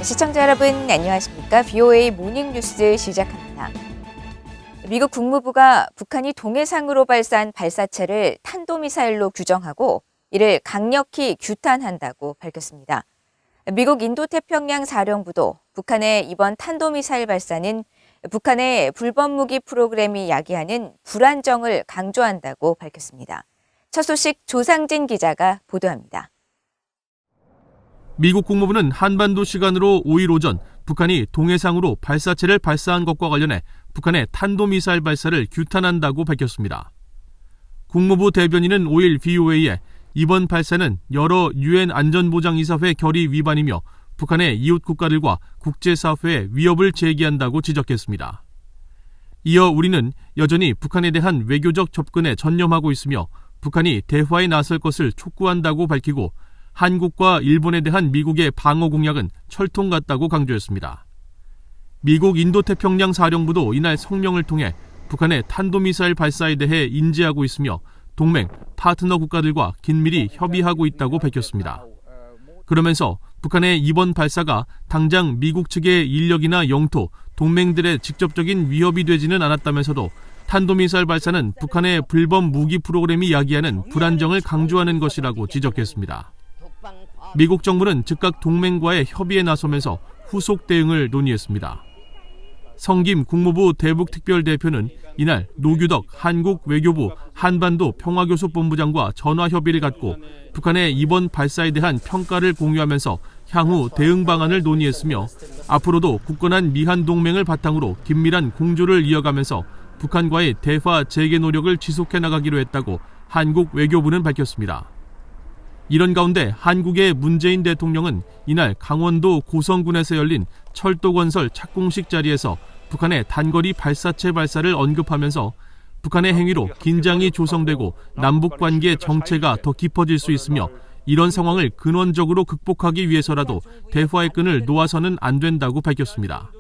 시청자 여러분 안녕하십니까? VOA 모닝뉴스 시작합니다. 미국 국무부가 북한이 동해상으로 발사한 발사체를 탄도미사일로 규정하고 이를 강력히 규탄한다고 밝혔습니다. 미국 인도태평양 사령부도 북한의 이번 탄도미사일 발사는 북한의 불법무기 프로그램이 야기하는 불안정을 강조한다고 밝혔습니다. 첫 소식 조상진 기자가 보도합니다. 미국 국무부는 한반도 시간으로 5일 오전 북한이 동해상으로 발사체를 발사한 것과 관련해 북한의 탄도미사일 발사를 규탄한다고 밝혔습니다. 국무부 대변인은 5일 VOA에 이번 발사는 여러 유엔 안전보장이사회 결의 위반이며 북한의 이웃 국가들과 국제사회에 위협을 제기한다고 지적했습니다. 이어 우리는 여전히 북한에 대한 외교적 접근에 전념하고 있으며 북한이 대화에 나설 것을 촉구한다고 밝히고 한국과 일본에 대한 미국의 방어 공약은 철통 같다고 강조했습니다. 미국 인도태평양 사령부도 이날 성명을 통해 북한의 탄도미사일 발사에 대해 인지하고 있으며 동맹, 파트너 국가들과 긴밀히 협의하고 있다고 밝혔습니다. 그러면서 북한의 이번 발사가 당장 미국 측의 인력이나 영토, 동맹들의 직접적인 위협이 되지는 않았다면서도 탄도미사일 발사는 북한의 불법 무기 프로그램이 야기하는 불안정을 강조하는 것이라고 지적했습니다. 미국 정부는 즉각 동맹과의 협의에 나서면서 후속 대응을 논의했습니다. 성김 국무부 대북특별대표는 이날 노규덕 한국 외교부 한반도 평화교섭본부장과 전화협의를 갖고 북한의 이번 발사에 대한 평가를 공유하면서 향후 대응 방안을 논의했으며 앞으로도 굳건한 미한 동맹을 바탕으로 긴밀한 공조를 이어가면서 북한과의 대화 재개 노력을 지속해 나가기로 했다고 한국 외교부는 밝혔습니다. 이런 가운데 한국의 문재인 대통령은 이날 강원도 고성군에서 열린 철도건설 착공식 자리에서 북한의 단거리 발사체 발사를 언급하면서 북한의 행위로 긴장이 조성되고 남북관계 정체가 더 깊어질 수 있으며 이런 상황을 근원적으로 극복하기 위해서라도 대화의 끈을 놓아서는 안 된다고 밝혔습니다.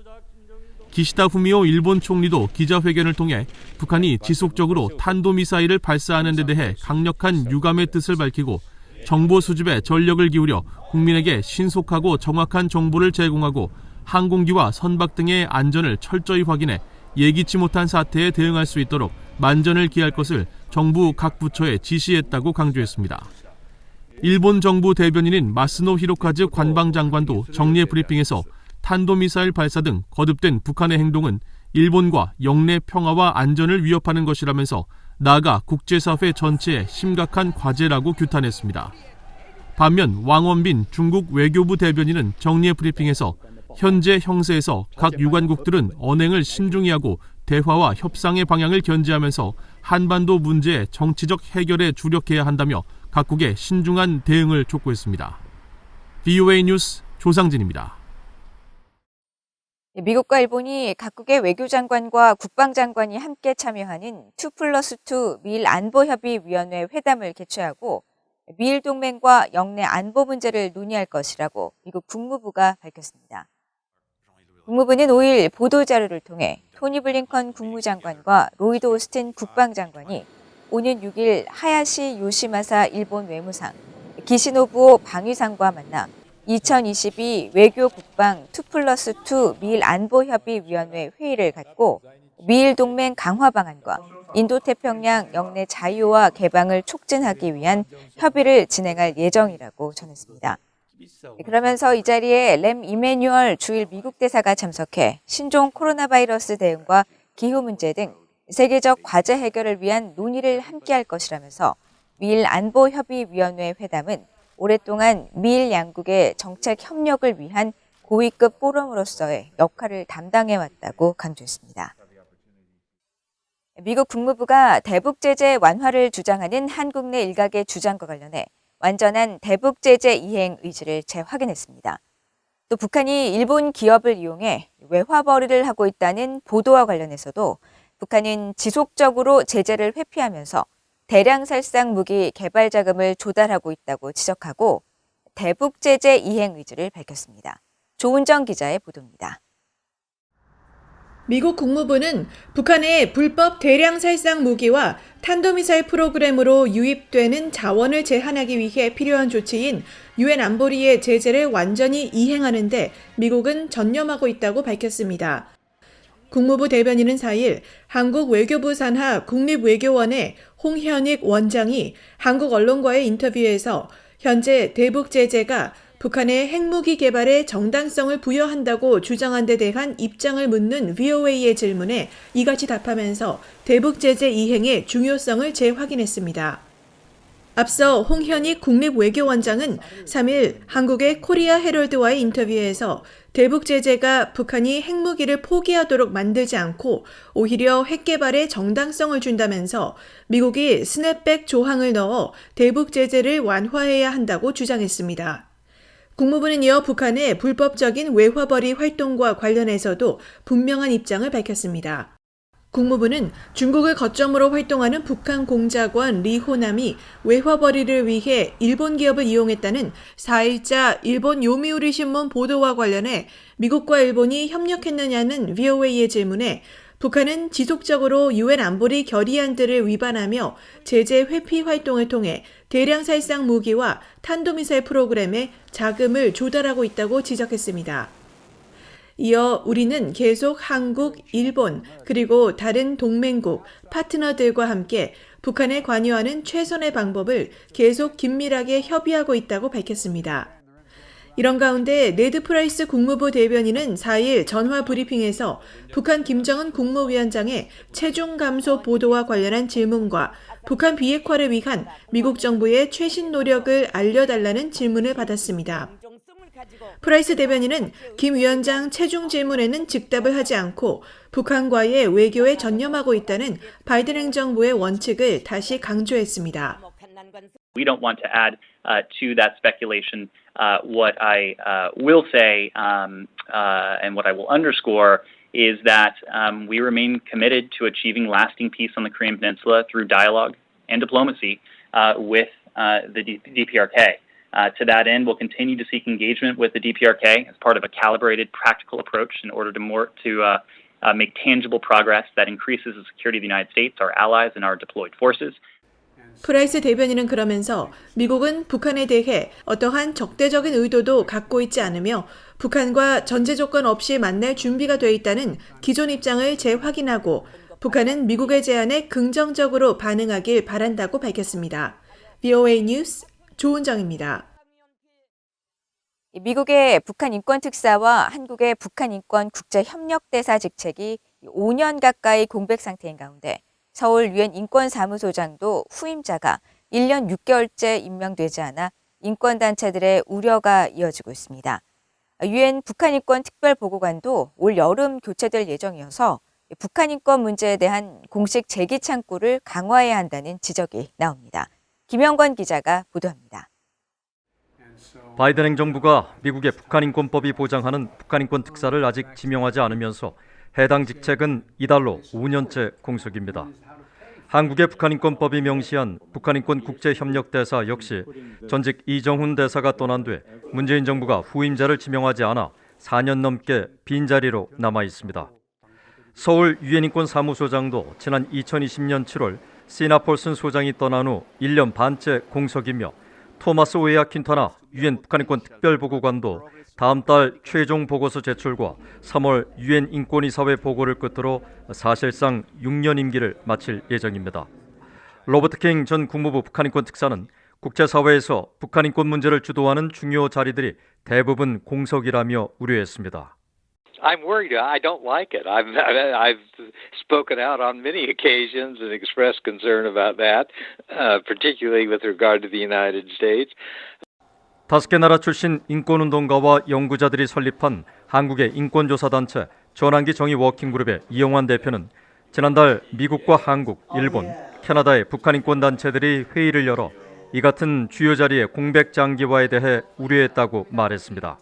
기시다 후미오 일본 총리도 기자회견을 통해 북한이 지속적으로 탄도미사일을 발사하는 데 대해 강력한 유감의 뜻을 밝히고 정보 수집에 전력을 기울여 국민에게 신속하고 정확한 정보를 제공하고 항공기와 선박 등의 안전을 철저히 확인해 예기치 못한 사태에 대응할 수 있도록 만전을 기할 것을 정부 각 부처에 지시했다고 강조했습니다. 일본 정부 대변인인 마스노 히로카즈 관방장관도 정례 브리핑에서 탄도미사일 발사 등 거듭된 북한의 행동은 일본과 영내 평화와 안전을 위협하는 것이라면서 나아가 국제사회 전체의 심각한 과제라고 규탄했습니다. 반면 왕원빈 중국 외교부 대변인은 정례 브리핑에서 현재 형세에서 각 유관국들은 언행을 신중히 하고 대화와 협상의 방향을 견지하면서 한반도 문제의 정치적 해결에 주력해야 한다며 각국의 신중한 대응을 촉구했습니다. VOA 뉴스 조상진입니다. 미국과 일본이 각국의 외교장관과 국방장관이 함께 참여하는 2+2 미일 안보협의위원회 회담을 개최하고 미일 동맹과 영내 안보 문제를 논의할 것이라고 미국 국무부가 밝혔습니다. 국무부는 5일 보도자료를 통해 토니 블링컨 국무장관과 로이드 오스틴 국방장관이 오는 6일 하야시 요시마사 일본 외무상, 기시노부오 방위상과 만나 2022 외교국방 2+2 미일 안보협의위원회 회의를 갖고 미일 동맹 강화 방안과 인도태평양 영내 자유와 개방을 촉진하기 위한 협의를 진행할 예정이라고 전했습니다. 그러면서 이 자리에 램 이메뉴얼 주일 미국 대사가 참석해 신종 코로나 바이러스 대응과 기후 문제 등 세계적 과제 해결을 위한 논의를 함께할 것이라면서 미일 안보협의위원회 회담은 오랫동안 미일 양국의 정책 협력을 위한 고위급 포럼으로서의 역할을 담당해왔다고 강조했습니다. 미국 국무부가 대북 제재 완화를 주장하는 한국 내 일각의 주장과 관련해 완전한 대북 제재 이행 의지를 재확인했습니다. 또 북한이 일본 기업을 이용해 외화벌이를 하고 있다는 보도와 관련해서도 북한은 지속적으로 제재를 회피하면서 대량 살상 무기 개발 자금을 조달하고 있다고 지적하고 대북 제재 이행 의지를 밝혔습니다. 조은정 기자의 보도입니다. 미국 국무부는 북한의 불법 대량 살상 무기와 탄도미사일 프로그램으로 유입되는 자원을 제한하기 위해 필요한 조치인 유엔 안보리의 제재를 완전히 이행하는 데 미국은 전념하고 있다고 밝혔습니다. 국무부 대변인은 4일 한국 외교부 산하 국립외교원의 홍현익 원장이 한국 언론과의 인터뷰에서 현재 대북 제재가 북한의 핵무기 개발에 정당성을 부여한다고 주장한 데 대한 입장을 묻는 VOA의 질문에 이같이 답하면서 대북 제재 이행의 중요성을 재확인했습니다. 앞서 홍현익 국립외교원장은 3일 한국의 코리아 헤럴드와의 인터뷰에서 대북 제재가 북한이 핵무기를 포기하도록 만들지 않고 오히려 핵 개발에 정당성을 준다면서 미국이 스냅백 조항을 넣어 대북 제재를 완화해야 한다고 주장했습니다. 국무부는 이어 북한의 불법적인 외화벌이 활동과 관련해서도 분명한 입장을 밝혔습니다. 국무부는 중국을 거점으로 활동하는 북한 공작원 리호남이 외화벌이를 위해 일본 기업을 이용했다는 4일자 일본 요미우리 신문 보도와 관련해 미국과 일본이 협력했느냐는 VOA의 질문에 북한은 지속적으로 유엔 안보리 결의안들을 위반하며 제재 회피 활동을 통해 대량 살상 무기와 탄도미사일 프로그램에 자금을 조달하고 있다고 지적했습니다. 이어 우리는 계속 한국, 일본, 그리고 다른 동맹국, 파트너들과 함께 북한에 관여하는 최선의 방법을 계속 긴밀하게 협의하고 있다고 밝혔습니다. 이런 가운데 네드 프라이스 국무부 대변인은 4일 전화 브리핑에서 북한 김정은 국무위원장의 체중 감소 보도와 관련한 질문과 북한 비핵화를 위한 미국 정부의 최신 노력을 알려달라는 질문을 받았습니다. 프라이스 대변인은 김 위원장 체중 질문에는 즉답을 하지 않고 북한과의 외교에 전념하고 있다는 바이든 행정부의 원칙을 다시 강조했습니다. We don't want to add to that speculation. What I will say and what I will underscore is that we remain committed to achieving lasting peace on the Korean Peninsula through dialogue and diplomacy with the DPRK. To that end, we'll continue to seek engagement with the DPRK as part of a calibrated, practical approach in order to make tangible progress that increases the security of the United States, our allies, and our deployed forces. 프라이스 대변인은 그러면서 미국은 북한에 대해 어떠한 적대적인 의도도 갖고 있지 않으며 북한과 전제 조건 없이 만날 준비가 돼 있다는 기존 입장을 재확인하고 북한은 미국의 제안에 긍정적으로 반응하길 바란다고 밝혔습니다. VOA 뉴스 조은정입니다. 미국의 북한 인권 특사와 한국의 북한 인권 국제협력대사 직책이 5년 가까이 공백 상태인 가운데 서울 유엔 인권사무소장도 후임자가 1년 6개월째 임명되지 않아 인권단체들의 우려가 이어지고 있습니다. 유엔 북한인권 특별보고관도 올 여름 교체될 예정이어서 북한 인권 문제에 대한 공식 제기 창구를 강화해야 한다는 지적이 나옵니다. 김영권 기자가 보도합니다. 바이든 행정부가 미국의 북한인권법이 보장하는 북한인권 특사를 아직 지명하지 않으면서 해당 직책은 이달로 5년째 공석입니다. 한국의 북한인권법이 명시한 북한인권 국제협력대사 역시 전직 이정훈 대사가 떠난 뒤 문재인 정부가 후임자를 지명하지 않아 4년 넘게 빈자리로 남아 있습니다. 서울 유엔인권사무소장도 지난 2020년 7월 시나 폴슨 소장이 떠난 후 1년 반째 공석이며 토마스 오에아 퀸터나 유엔 북한인권 특별보고관도 다음 달 최종 보고서 제출과 3월 유엔 인권이사회 보고를 끝으로 사실상 6년 임기를 마칠 예정입니다. 로버트 킹 전 국무부 북한인권 특사는 국제사회에서 북한인권 문제를 주도하는 중요 자리들이 대부분 공석이라며 우려했습니다. I'm worried. I don't like it. I've spoken out on many occasions and expressed concern about that, particularly with regard to the United States. 5개 나라 출신 인권운동가와 연구자들이 설립한 한국의 인권조사단체 전환기 정의 워킹그룹의 이영환 대표는 지난달 미국과 한국, 일본, 캐나다의 북한인권단체들이 회의를 열어 이 같은 주요 자리의 공백 장기화에 대해 우려했다고 말했습니다.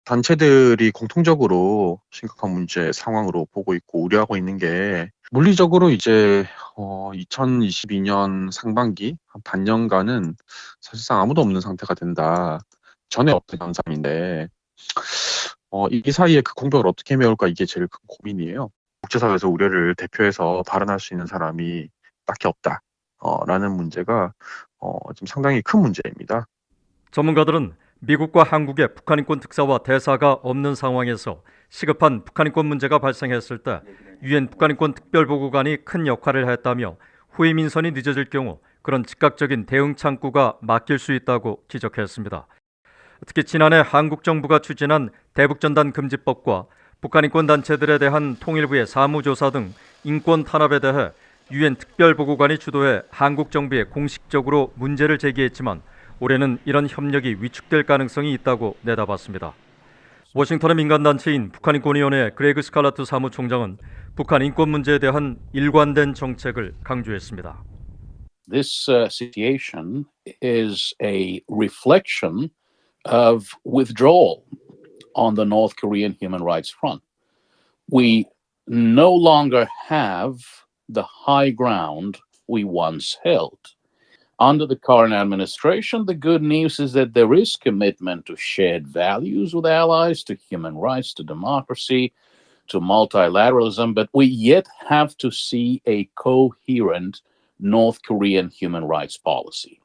단체들이 공통적으로 심각한 문제 상황으로 보고 있고 우려하고 있는 게 물리적으로 이제 2022년 상반기 한 반년간은 사실상 아무도 없는 상태가 된다. 전에 없던 현상인데 이 사이에 그 공백을 어떻게 메울까 이게 제일 큰 고민이에요. 국제사회에서 우려를 대표해서 발언할 수 있는 사람이 딱히 없다. 라는 문제가 좀 상당히 큰 문제입니다. 전문가들은 미국과 한국의 북한인권 특사와 대사가 없는 상황에서 시급한 북한인권 문제가 발생했을 때 유엔 북한인권 특별보고관이 큰 역할을 했다며 후임 인선이 늦어질 경우 그런 즉각적인 대응 창구가 막힐 수 있다고 지적했습니다. 특히 지난해 한국 정부가 추진한 대북전단 금지법과 북한인권 단체들에 대한 통일부의 사무조사 등 인권 탄압에 대해 유엔 특별보고관이 주도해 한국 정부에 공식적으로 문제를 제기했지만 올해는 이런 협력이 위축될 가능성이 있다고 내다봤습니다. 워싱턴의 민간단체인 북한인권위원회 그레그 스칼라트 사무총장은 북한 인권 문제에 대한 일관된 정책을 강조했습니다. This situation is a reflection of withdrawal on the North Korean human rights front. We no longer have the high ground we once held. Under the current administration, the good news is that there is commitment to shared values with allies, to human rights, to democracy, to multilateralism, but we yet have to see a coherent North Korean human rights policy.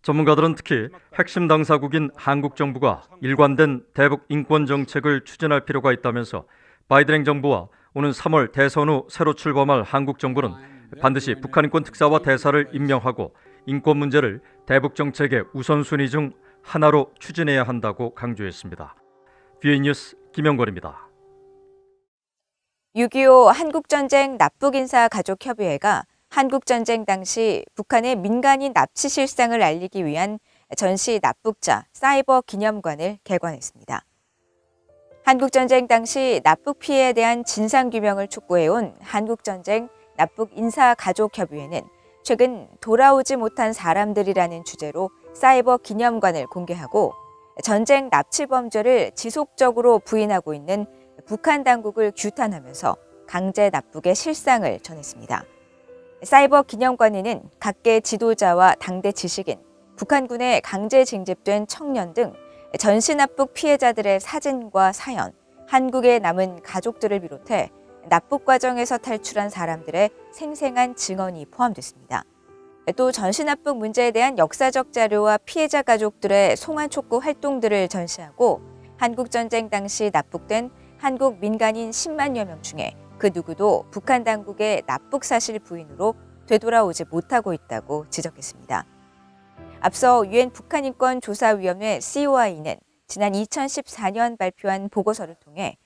전문가들은 특히 핵심 당사국인 한국 정부가 일관된 대북 인권 정책을 추진할 필요가 있다면서 바이든 행정부와 오는 3월 대선 후 새로 출범할 한국 정부는 반드시 북한인권 특사와 대사를 임명하고 인권 문제를 대북 정책의 우선순위 중 하나로 추진해야 한다고 강조했습니다. BA 뉴스 김영걸입니다. 6.25 한국전쟁 납북인사가족협의회가 한국전쟁 당시 북한의 민간인 납치 실상을 알리기 위한 전시 납북자 사이버 기념관을 개관했습니다. 한국전쟁 당시 납북 피해에 대한 진상규명을 촉구해온 한국전쟁 납북인사가족협의회는 최근 돌아오지 못한 사람들이라는 주제로 사이버 기념관을 공개하고 전쟁 납치 범죄를 지속적으로 부인하고 있는 북한 당국을 규탄하면서 강제 납북의 실상을 전했습니다. 사이버 기념관에는 각계 지도자와 당대 지식인, 북한군에 강제 징집된 청년 등 전시 납북 피해자들의 사진과 사연, 한국에 남은 가족들을 비롯해 납북 과정에서 탈출한 사람들의 생생한 증언이 포함됐습니다. 또 전시 납북 문제에 대한 역사적 자료와 피해자 가족들의 송환 촉구 활동들을 전시하고 한국전쟁 당시 납북된 한국 민간인 10만여 명 중에 그 누구도 북한 당국의 납북 사실 부인으로 되돌아오지 못하고 있다고 지적했습니다. 앞서 유엔 북한인권조사위원회 COI는 지난 2014년 발표한 보고서를 통해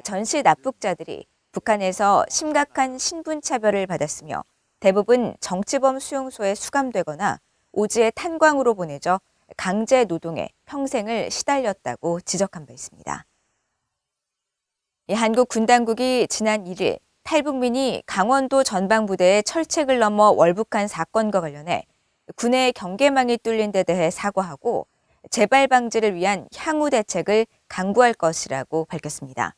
전시 납북자들이 북한에서 심각한 신분차별을 받았으며 대부분 정치범 수용소에 수감되거나 오지의 탄광으로 보내져 강제 노동에 평생을 시달렸다고 지적한 바 있습니다. 한국 군 당국이 지난 1일 탈북민이 강원도 전방부대에 철책을 넘어 월북한 사건과 관련해 군의 경계망이 뚫린 데 대해 사과하고 재발 방지를 위한 향후 대책을 강구할 것이라고 밝혔습니다.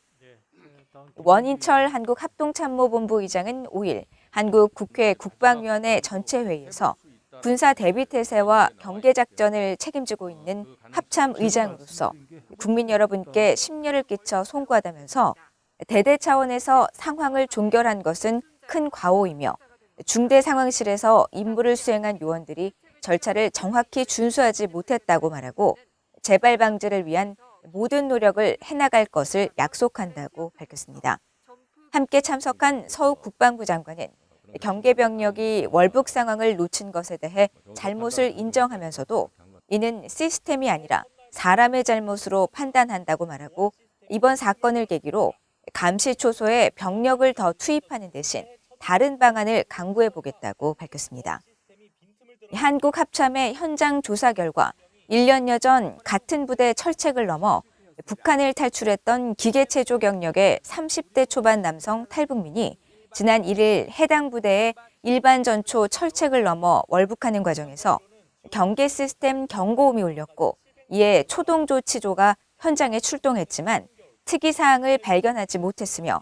원인철 한국합동참모본부 의장은 5일 한국 국회 국방위원회 전체 회의에서 군사 대비태세와 경계작전을 책임지고 있는 합참 의장으로서 국민 여러분께 심려를 끼쳐 송구하다면서 대대 차원에서 상황을 종결한 것은 큰 과오이며 중대 상황실에서 임무를 수행한 요원들이 절차를 정확히 준수하지 못했다고 말하고 재발 방지를 위한 모든 노력을 해나갈 것을 약속한다고 밝혔습니다. 함께 참석한 서욱 국방부 장관은 경계병력이 월북 상황을 놓친 것에 대해 잘못을 인정하면서도 이는 시스템이 아니라 사람의 잘못으로 판단한다고 말하고 이번 사건을 계기로 감시 초소에 병력을 더 투입하는 대신 다른 방안을 강구해 보겠다고 밝혔습니다. 한국 합참의 현장 조사 결과 1년여 전 같은 부대 철책을 넘어 북한을 탈출했던 기계체조 경력의 30대 초반 남성 탈북민이 지난 1일 해당 부대의 일반 전초 철책을 넘어 월북하는 과정에서 경계 시스템 경고음이 울렸고 이에 초동조치조가 현장에 출동했지만 특이사항을 발견하지 못했으며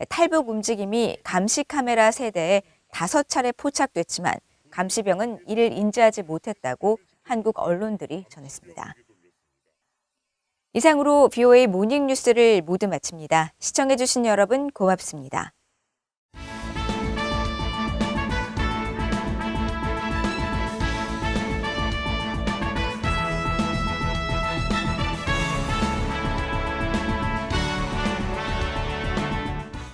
탈북 움직임이 감시 카메라 세대에 5차례 포착됐지만 감시병은 이를 인지하지 못했다고 한국 언론들이 전했습니다. 이상으로 BOA 모닝뉴스를 모두 마칩니다. 시청해주신 여러분 고맙습니다.